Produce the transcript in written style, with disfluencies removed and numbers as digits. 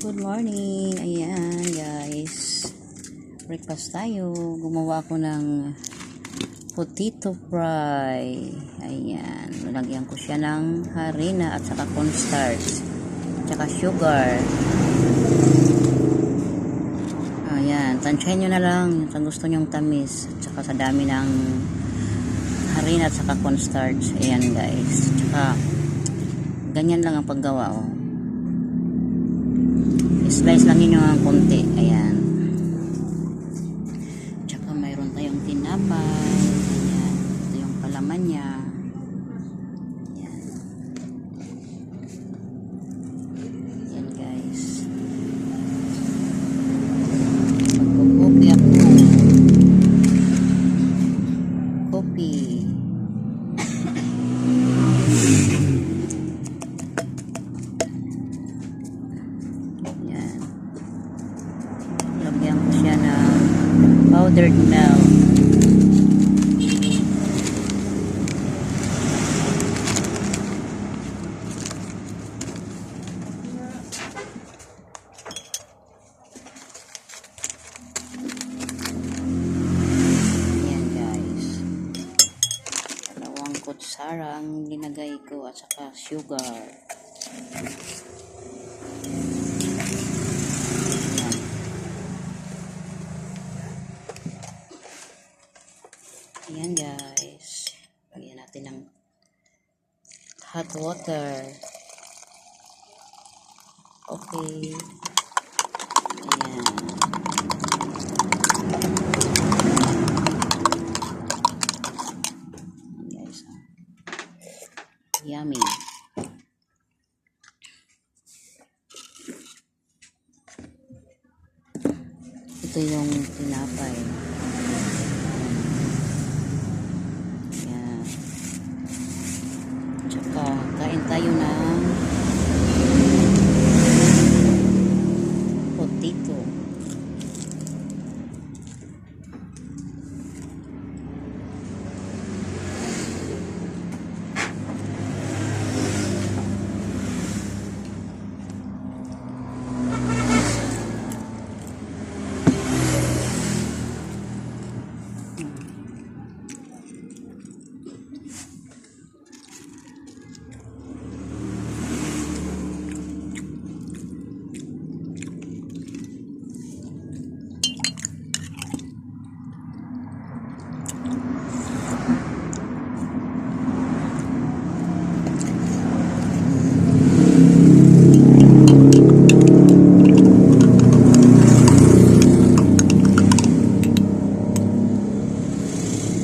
Good morning. Ayan guys. Breakfast tayo. Gumawa ako ng potato fry. Ayan. Nalagyan ko siya ng harina at saka cornstarch. At saka sugar. Ayan. Tansyahin nyo na lang kung gusto nyong tamis. At saka sa dami ng harina at saka cornstarch. Ayan guys. At saka ganyan lang ang paggawa oh. Slice lang yun yung konti. Ayan. Tsaka mayroon tayong tinapay. Ayan. Ito yung palaman niya. Ayan. Ayan guys. Magkukopi ako. Kopi. Lagyan ko siya ng powdered milk. Ayan guys. 2 kutsara ang linagay ko at saka sugar. Ayan guys. Lagyan natin ng hot water. Okay. Ayan. Ayan guys. Yummy. Ito yung tinapay.